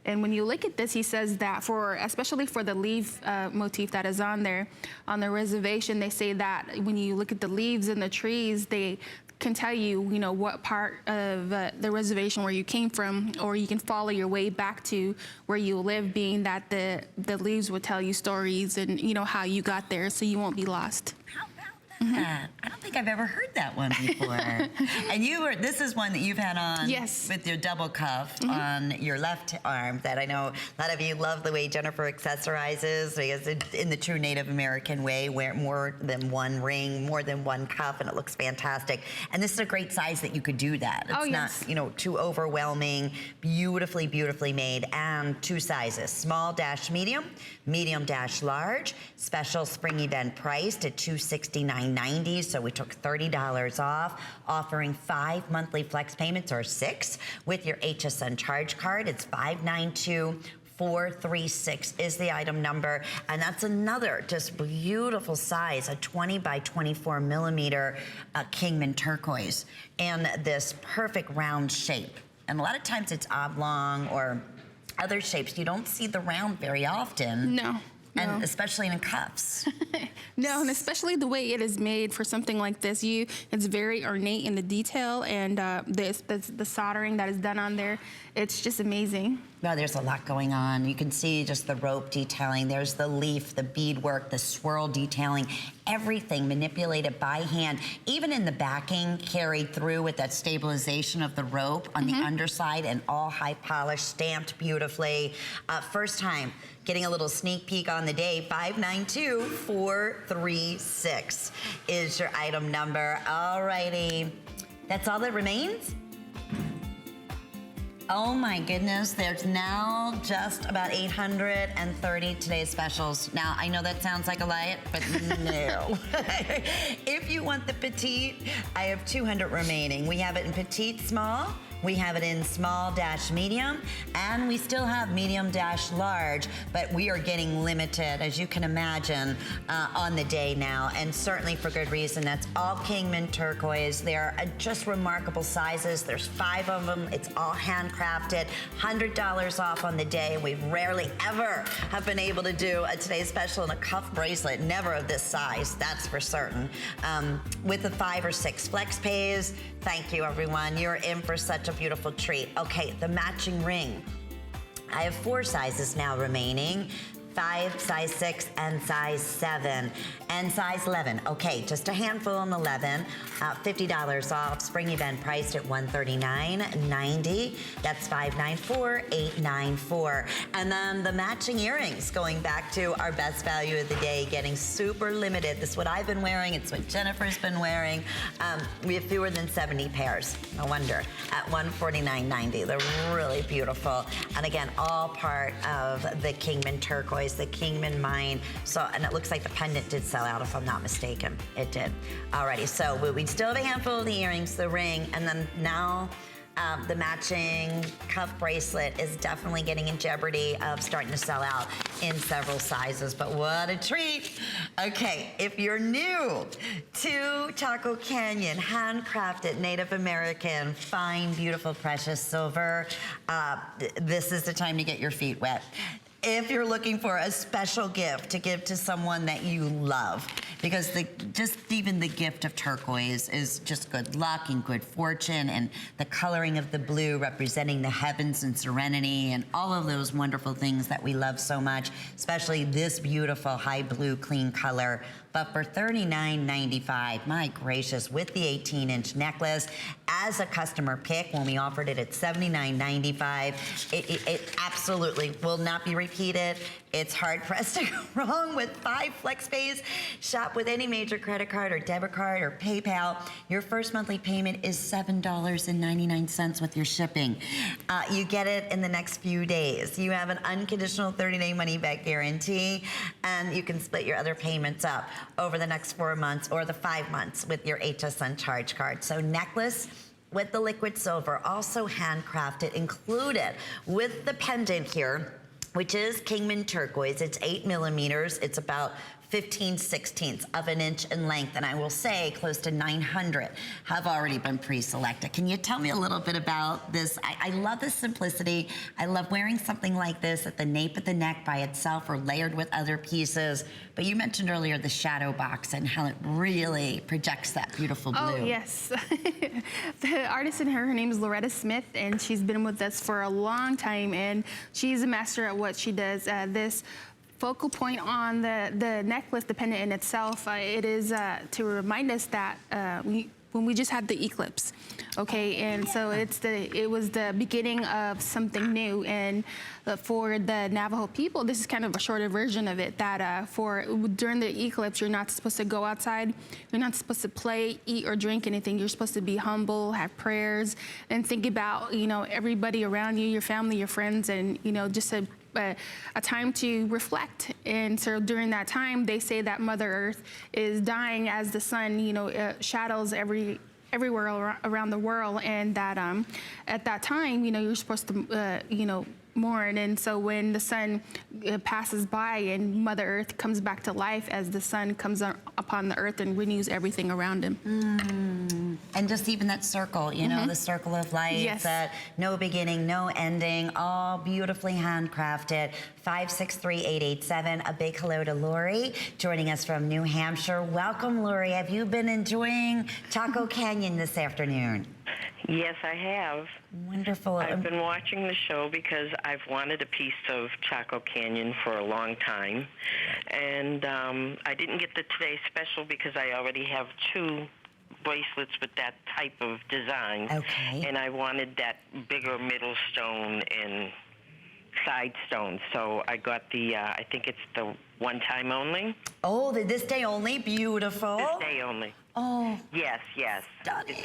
And when you look at this, he says that especially for the leaf motif that is on there, on the reservation, they say that when you look at the leaves and the trees, they can tell you, what part of the reservation where you came from, or you can follow your way back to where you live, being that the leaves will tell you stories and, how you got there, so you won't be lost. How about that. I don't think I've ever heard that one before. And this is one that you've had on Yes. with your double cuff on your left arm that I know a lot of you love the way Jennifer accessorizes, because in the true Native American way, wear more than one ring, more than one cuff, and it looks fantastic. And this is a great size that you could do that. It's yes. not, too overwhelming, beautifully, beautifully made, and 2 sizes, small-medium, medium-large, special spring event priced at $269.90, so we took $30 off, offering 5 monthly flex payments or 6 with your HSN charge card. It's $592-436 is the item number, and that's another just beautiful size, a 20 by 24 millimeter Kingman Turquoise, and this perfect round shape. And a lot of times it's oblong or other shapes. You don't see the round very often. No. And especially in cuffs. No, and especially the way it is made for something like this. It's very ornate in the detail, and the soldering that is done on there, it's just amazing. Well, there's a lot going on. You can see just the rope detailing. There's the leaf, the beadwork, the swirl detailing, everything manipulated by hand. Even in the backing, carried through with that stabilization of the rope on the underside, and all high polished, stamped beautifully. First time getting a little sneak peek on the day, 592-436 is your item number. All righty, that's all that remains? Oh my goodness, there's now just about 830 today's specials. Now, I know that sounds like a lot, but no. If you want the petite, I have 200 remaining. We have it in petite small, we have it in small-medium, and we still have medium-large, but we are getting limited, as you can imagine, on the day now, and certainly for good reason. That's all Kingman Turquoise. They're just remarkable sizes. There's 5 of them. It's all handcrafted, $100 off on the day. We rarely ever have been able to do a today's special in a cuff bracelet, never of this size, that's for certain. With the 5 or 6 flex pays, thank you everyone. You're in for such a beautiful treat. Okay, the matching ring. I have 4 sizes now remaining. 5, size 6, and size 7, and size 11. Okay, just a handful on 11. $50 off. Spring event priced at $139.90. That's $594,894. And then the matching earrings, going back to our best value of the day, getting super limited. This is what I've been wearing. It's what Jennifer's been wearing. We have fewer than 70 pairs. No wonder. At $149.90. They're really beautiful. And again, all part of the Kingman Turquoise, the Kingman mine. So, and it looks like the pendant did sell out, if I'm not mistaken. It did. Alrighty, so we still have a handful of the earrings, the ring, and then now the matching cuff bracelet is definitely getting in jeopardy of starting to sell out in several sizes, but what a treat. Okay, if you're new to Chaco Canyon, handcrafted Native American, fine, beautiful, precious silver, this is the time to get your feet wet. If you're looking for a special gift to give to someone that you love, because just even the gift of turquoise is just good luck and good fortune, and the coloring of the blue representing the heavens and serenity and all of those wonderful things that we love so much, especially this beautiful high blue clean color. But for $39.95, my gracious, with the 18-inch necklace, as a customer pick, when we offered it at $79.95, it absolutely will not be repeated. It's hard pressed to go wrong with 5 flex pays. Shop with any major credit card or debit card or PayPal. Your first monthly payment is $7.99 with your shipping. You get it in the next few days. You have an unconditional 30-day money-back guarantee, and you can split your other payments up over the next 4 months or the 5 months with your HSN charge card. So necklace with the liquid silver, also handcrafted, included with the pendant here, which is Kingman Turquoise. It's 8 millimeters. It's about 15/16 of an inch in length, and I will say close to 900 have already been pre-selected. Can you tell me a little bit about this? I love the simplicity. I love wearing something like this at the nape of the neck by itself or layered with other pieces. But you mentioned earlier the shadow box and how it really projects that beautiful blue. Oh, yes. The artist in her name is Loretta Smith, and she's been with us for a long time, and she's a master at what she does. This focal point on the necklace, the pendant in itself, it is to remind us that when we just had the eclipse, okay, and so it was the beginning of something new, and for the Navajo people, this is kind of a shorter version of it. That during the eclipse, you're not supposed to go outside, you're not supposed to play, eat, or drink anything. You're supposed to be humble, have prayers, and think about everybody around you, your family, your friends, and just a time to reflect. And so during that time, they say that Mother Earth is dying as the sun, shadows everywhere around the world, and that at that time, you're supposed to, mourn. And so when the sun passes by and Mother Earth comes back to life as the sun comes upon the earth and renews everything around him. And just even that circle, the circle of life, Yes. that no beginning, no ending, all beautifully handcrafted. 563-887. A big hello to Lori, joining us from New Hampshire. Welcome, Lori. Have you been enjoying Chaco Canyon this afternoon? Yes, I have. Wonderful. I've been watching the show because I've wanted a piece of Chaco Canyon for a long time. And I didn't get the Today Special because I already have 2 bracelets with that type of design. Okay. And I wanted that bigger middle stone and side stone. So I got the, I think it's the one time only. Oh, this day only? Beautiful. This day only. Oh. Yes, yes. Stunning.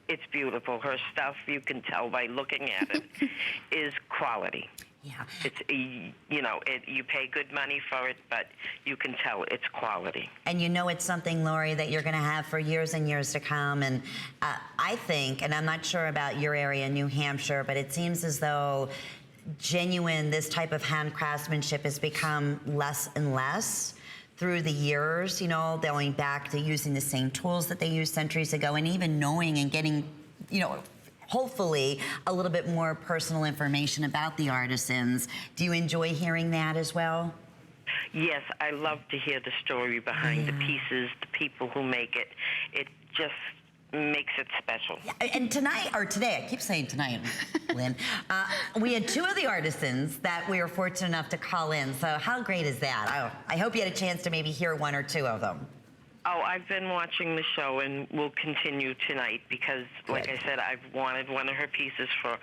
It's beautiful. Her stuff, you can tell by looking at it, is quality. Yeah. It's, you pay good money for it, but you can tell it's quality. And it's something, Lori, that you're going to have for years and years to come. And I think, and I'm not sure about your area, New Hampshire, but it seems as though this type of hand craftsmanship has become less and less through the years, going back to using the same tools that they used centuries ago, and even knowing and getting, hopefully a little bit more personal information about the artisans. Do you enjoy hearing that as well? Yes, I love to hear the story behind the pieces, the people who make it. It just makes it special. Yeah, and today, I keep saying tonight, Lynn, we had 2 of the artisans that we were fortunate enough to call in. So how great is that? I hope you had a chance to maybe hear 1 or 2 of them. Oh, I've been watching the show and will continue tonight because, like I said, I've wanted one of her pieces for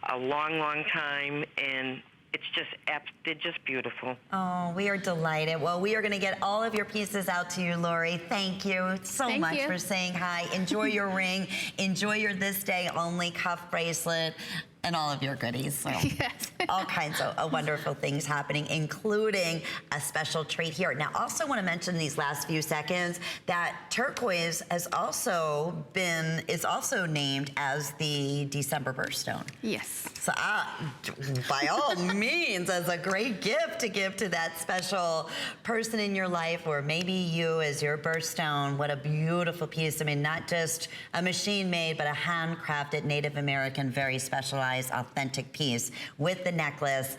a long, long time, and they're just beautiful. Oh, we are delighted. Well, we are going to get all of your pieces out to you, Lori. Thank you so much for saying hi. Enjoy your ring. Enjoy your this day only cuff bracelet and all of your goodies. So Yes. all kinds of wonderful things happening, including a special treat here. Now, also want to mention these last few seconds that turquoise is also named as the December birthstone. Yes. So by all means, as a great gift to give to that special person in your life, or maybe you as your birthstone. What a beautiful piece. I mean, not just a machine made, but a handcrafted Native American, very specialized, authentic piece with the necklace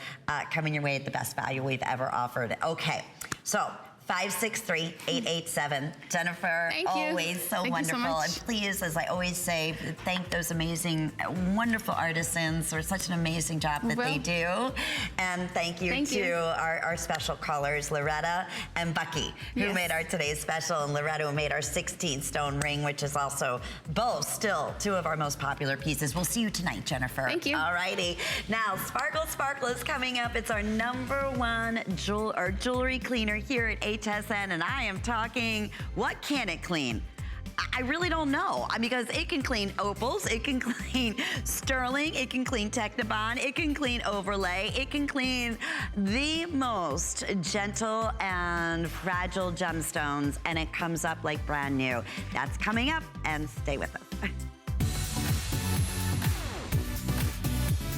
coming your way at the best value we've ever offered. Okay, so 563-887. Jennifer, Thank you. always so Thank wonderful. you so much. And please, as I always say, thank those amazing, wonderful artisans for such an amazing job that they do. And thank you to our special callers, Loretta and Bucky, who made our today's special, and Loretta, who made our 16-stone ring, which is also both still 2 of our most popular pieces. We'll see you tonight, Jennifer. Thank you. All righty. Now, Sparkle is coming up. It's our #1 jewelry cleaner here at HSN, and I am talking, what can it clean? I really don't know, because it can clean opals, it can clean sterling, it can clean Technibond, it can clean overlay, it can clean the most gentle and fragile gemstones, and it comes up like brand new. That's coming up, and stay with us.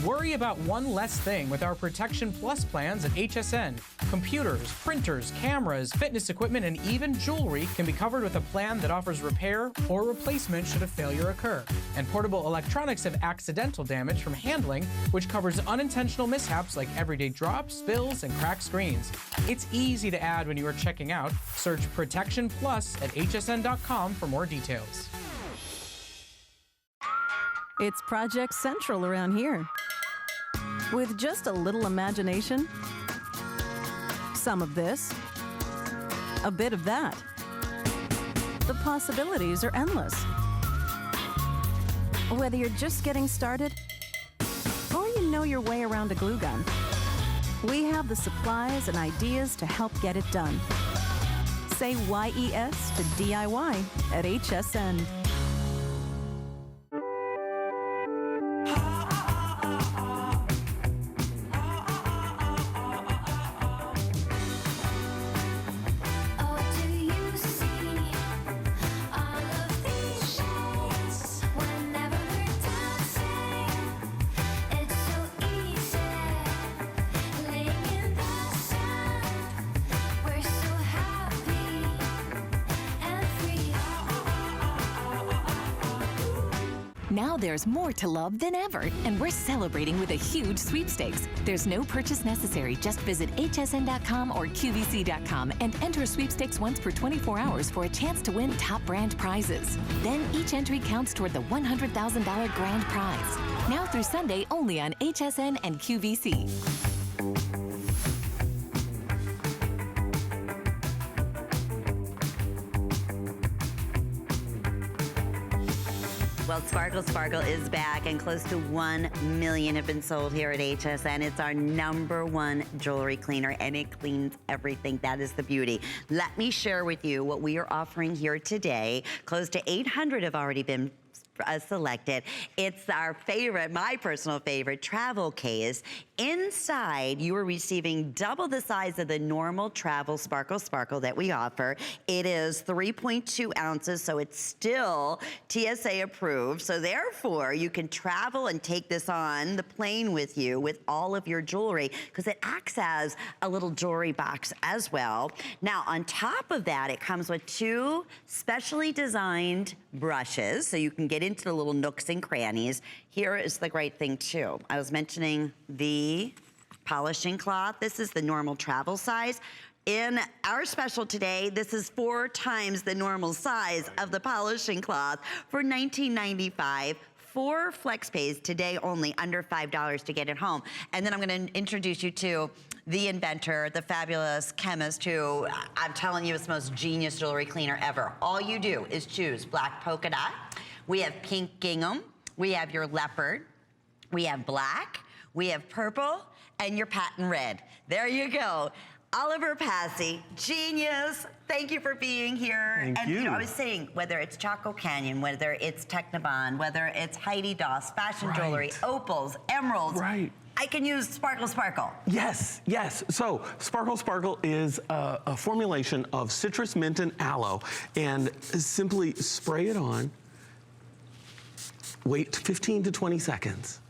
Worry about one less thing with our Protection Plus plans at HSN. Computers, printers, cameras, fitness equipment, and even jewelry can be covered with a plan that offers repair or replacement should a failure occur. And portable electronics have accidental damage from handling, which covers unintentional mishaps like everyday drops, spills, and cracked screens. It's easy to add when you are checking out. Search Protection Plus at hsn.com for more details. It's Project Central around here. With just a little imagination, Some of this, a bit of that. The possibilities are endless. Whether you're just getting started or you know your way around a glue gun, we have the supplies and ideas to help get it done. Say YES to DIY at HSN. Now there's more to love than ever, and we're celebrating with a huge sweepstakes. There's no purchase necessary. Just visit hsn.com or qvc.com and enter sweepstakes once per 24 hours for a chance to win top brand prizes. Then each entry counts toward the $100,000 grand prize. Now through Sunday only on HSN and QVC. Well, Sparkle Sparkle is back, and close to 1 million have been sold here at HSN. It's our #1 jewelry cleaner, and it cleans everything. That is the beauty. Let me share with you what we are offering here today. Close to 800 have already been selected. It's our favorite, my personal favorite, travel case. Inside, you are receiving double the size of the normal travel Sparkle Sparkle that we offer. It is 3.2 ounces, so it's still TSA approved. So therefore, you can travel and take this on the plane with you with all of your jewelry, because it acts as a little jewelry box as well. Now, on top of that, it comes with 2 specially designed brushes, so you can get into the little nooks and crannies. Here is the great thing too. I was mentioning the polishing cloth. This is the normal travel size. In our special today, this is 4 times the normal size of the polishing cloth for $19.95. 4 flex pays today only, under $5 to get it home. And then I'm gonna introduce you to the inventor, the fabulous chemist who, I'm telling you, is the most genius jewelry cleaner ever. All you do is choose black polka dot. We have pink gingham. We have your leopard. We have black. We have purple, and your patent red. There you go. Oliver Passy, genius. Thank you for being here. Thank you. You know, I was saying, whether it's Chaco Canyon, whether it's Technobond, whether it's Heidi Doss, fashion jewelry, opals, emeralds. Right. I can use Sparkle Sparkle. Yes, yes. So Sparkle Sparkle is a formulation of citrus, mint, and aloe, and simply spray it on. Wait 15 to 20 seconds.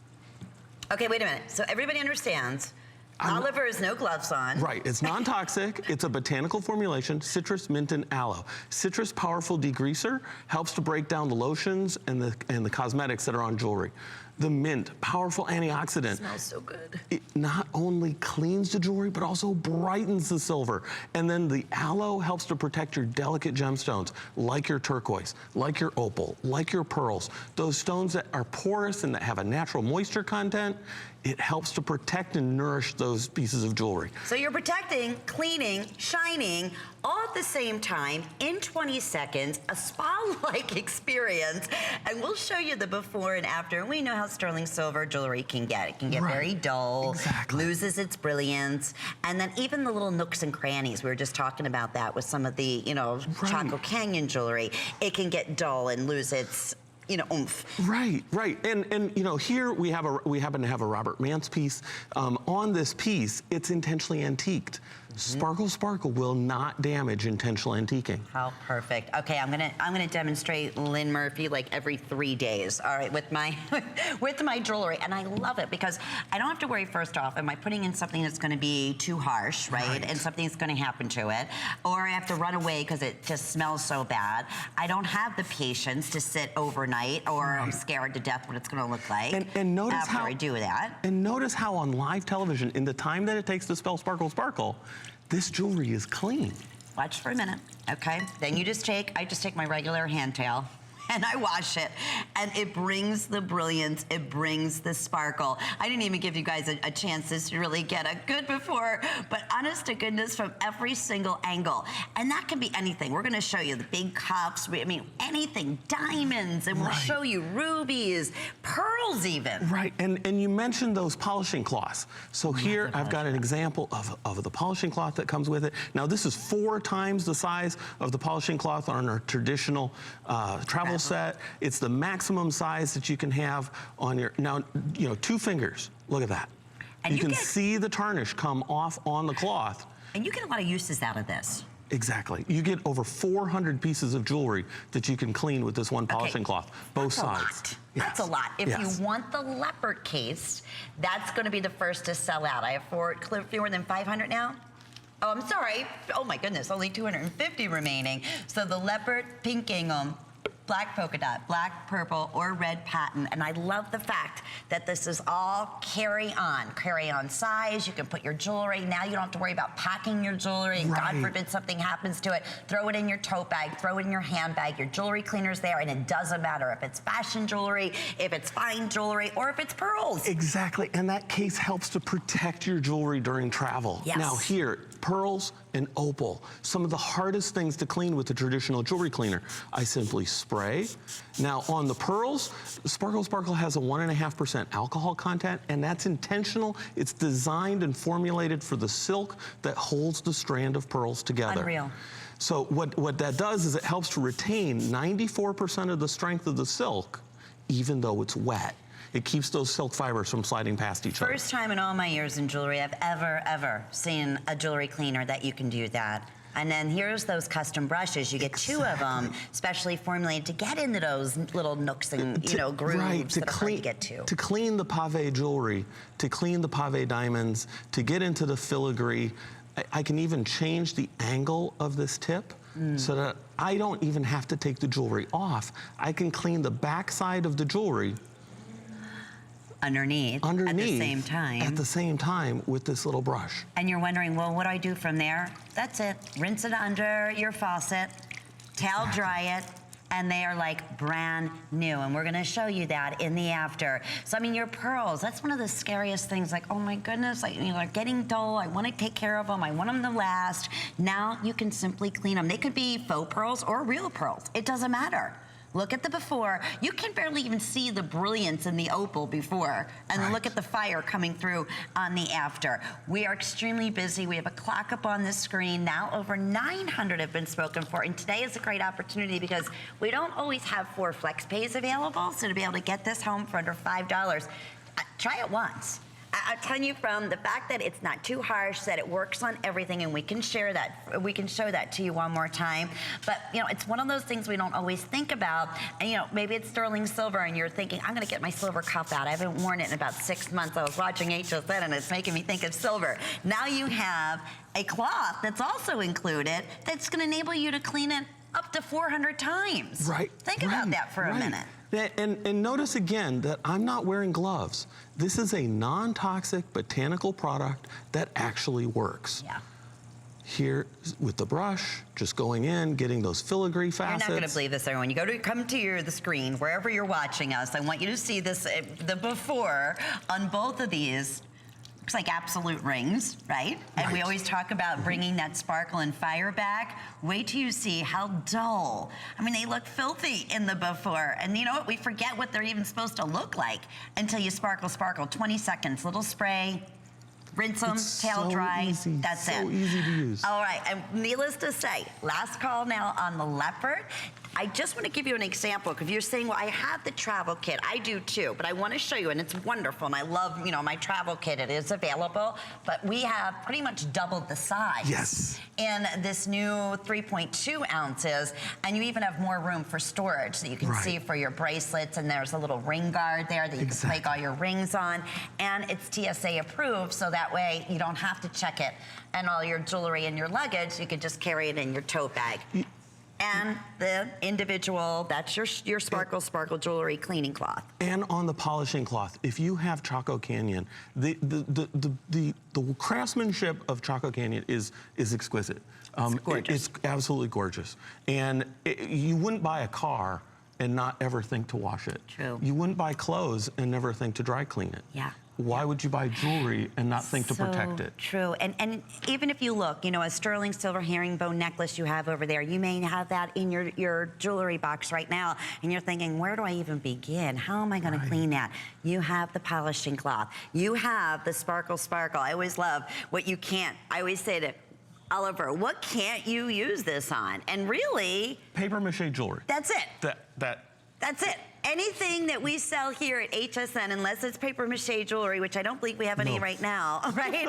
Okay, wait a minute. So everybody understands, Oliver has no gloves on. Right, it's non-toxic. It's a botanical formulation, citrus, mint, and aloe. Citrus powerful degreaser, helps to break down the lotions and the cosmetics that are on jewelry. The mint, powerful antioxidant. It smells so good. It not only cleans the jewelry, but also brightens the silver. And then the aloe helps to protect your delicate gemstones, like your turquoise, like your opal, like your pearls. Those stones that are porous and that have a natural moisture content, it helps to protect and nourish those pieces of jewelry. So you're protecting, cleaning, shining, all at the same time, in 20 seconds, a spa-like experience. And we'll show you the before and after. We know how sterling silver jewelry can get. It can get very dull, loses its brilliance. And then even the little nooks and crannies, we were just talking about that with some of the, you know, Chaco Canyon jewelry. It can get dull and lose its, you know, oomph. Right, right. And you know, here we happen to have a Robert Mance piece. On this piece, it's intentionally antiqued. Sparkle Sparkle will not damage intentional antiquing. How perfect. Okay, I'm gonna demonstrate Lynn Murphy like every 3 days, all right, with my with my jewelry. And I love it because I don't have to worry, first off, am I putting in something that's gonna be too harsh, right? And something's gonna happen to it. Or I have to run away because it just smells so bad. I don't have the patience to sit overnight, or I'm scared to death what it's gonna look like and notice after I do that. And notice how on live television, in the time that it takes to spell Sparkle Sparkle, this jewelry is clean. Watch for a minute, okay? Then I just take my regular hand tail and I wash it, and it brings the brilliance, it brings the sparkle. I didn't even give you guys a chance to really get a good before, but honest to goodness, from every single angle. And that can be anything. We're gonna show you the big cups, I mean, anything, diamonds, and we'll show you rubies, pearls even. Right, and you mentioned those polishing cloths. So here I've got an example of the polishing cloth that comes with it. Now this is 4 times the size of the polishing cloth on our traditional travel set. It's the maximum size that you can have on your, now, you know, 2 fingers, look at that. And you can see the tarnish come off on the cloth. And you get a lot of uses out of this. Exactly. You get over 400 pieces of jewelry that you can clean with this one polishing cloth, both sides. That's a lot. If you want the leopard case, that's going to be the first to sell out. I have fewer than 500 now. Oh, I'm sorry. Oh my goodness, only 250 remaining. So the leopard, pink gingham, black polka dot, black, purple, or red patent. And I love the fact that this is all carry-on size. You can put your jewelry. Now you don't have to worry about packing your jewelry. And God forbid something happens to it. Throw it in your tote bag, throw it in your handbag. Your jewelry cleaner's there, and it doesn't matter if it's fashion jewelry, if it's fine jewelry, or if it's pearls. Exactly, and that case helps to protect your jewelry during travel. Yes. Now here, pearls and opal, some of the hardest things to clean with the traditional jewelry cleaner. I simply spray. Now on the pearls, Sparkle Sparkle has a 1.5% alcohol content, and that's intentional. It's designed and formulated for the silk that holds the strand of pearls together. Unreal. So what that does is it helps to retain 94% of the strength of the silk, even though it's wet. It keeps those silk fibers from sliding past each other. First time in all my years in jewelry I've ever seen a jewelry cleaner that you can do that. And then here's those custom brushes. You get 2 of them, specially formulated to get into those little nooks and grooves that are hard to get to. To clean the pave jewelry, to clean the pave diamonds, to get into the filigree. I can even change the angle of this tip so that I don't even have to take the jewelry off. I can clean the backside of the jewelry underneath at the same time. At the same time with this little brush. And you're wondering, well, what do I do from there? That's it. Rinse it under your faucet, towel dry it, and they are like brand new. And we're gonna show you that in the after. So I mean, your pearls, that's one of the scariest things. Like, oh my goodness, they're getting dull. I wanna take care of them. I want them to last. Now you can simply clean them. They could be faux pearls or real pearls. It doesn't matter. Look at the before. You can barely even see the brilliance in the opal before. And then look at the fire coming through on the after. We are extremely busy. We have a clock up on the screen. Now over 900 have been spoken for. And today is a great opportunity because we don't always have 4 flex pays available. So to be able to get this home for under $5, try it once. I'm telling you, from the fact that it's not too harsh, that it works on everything, and we can share that. We can show that to you one more time. But it's one of those things we don't always think about. And maybe it's sterling silver, and you're thinking, I'm going to get my silver cup out. I haven't worn it in about 6 months. I was watching HSN, and it's making me think of silver. Now you have a cloth that's also included that's going to enable you to clean it up to 400 times. Right. Think about that for a minute. And notice again that I'm not wearing gloves. This is a non-toxic botanical product that actually works. Yeah. Here with the brush, just going in, getting those filigree facets. You're not going to believe this, everyone. You come to the screen, wherever you're watching us. I want you to see this, the before on both of these. Looks like absolute rings, right? And we always talk about bringing that sparkle and fire back. Wait till you see how dull. I mean, they look filthy in the before. And you know what? We forget what they're even supposed to look like until you sparkle. 20 seconds, little spray, rinse them, tail dry. That's it. So easy to use. All right, and needless to say, last call now on the leopard. I just want to give you an example, because you're saying, well, I have the travel kit. I do too, but I want to show you, and it's wonderful, and I love, my travel kit. It is available, but we have pretty much doubled the size. Yes. In this new 3.2 ounces, and you even have more room for storage that you can see for your bracelets, and there's a little ring guard there that you can place all your rings on, and it's TSA approved, so that way you don't have to check it, and all your jewelry and your luggage, you can just carry it in your tote bag. And the individual, that's your sparkle jewelry cleaning cloth. And on the polishing cloth, if you have Chaco Canyon, the craftsmanship of Chaco Canyon is exquisite. It's gorgeous. It's absolutely gorgeous. And you wouldn't buy a car and not ever think to wash it. True. You wouldn't buy clothes and never think to dry clean it. Yeah. Why would you buy jewelry and not think to So protect it? True. And even if you look, you know, a sterling silver herringbone necklace you have over there, you may have that in your jewelry box right now, and you're thinking, where do I even begin? How am I going to clean that? You have the polishing cloth. You have the sparkle sparkle. I always love what you can't. I always say to Oliver, what can't you use this on? And really, Paper mache jewelry. that's it. That's it. Anything that we sell here at HSN, unless it's paper mache jewelry, which I don't believe we have any right now, right?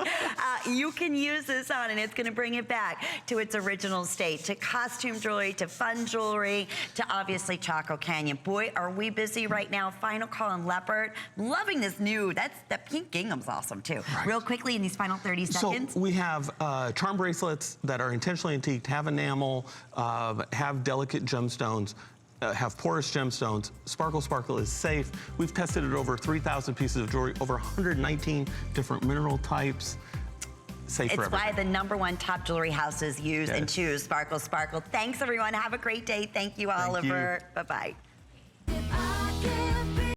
You can use this on, and it's going to bring it back to its original state, to costume jewelry, to fun jewelry, to obviously Chaco Canyon. Boy, are we busy right now. Final call on leopard. Loving this new. That pink gingham's awesome too. Right. Real quickly in these final 30 seconds. So we have charm bracelets that are intentionally antiqued, have enamel, have delicate gemstones. Have porous gemstones. Sparkle Sparkle is safe. We've tested it over 3,000 pieces of jewelry, over 119 different mineral types. Safe for everyone. It's why the #1 top jewelry houses use and choose Sparkle Sparkle. Thanks, everyone. Have a great day. Thank you, Oliver. Bye-bye.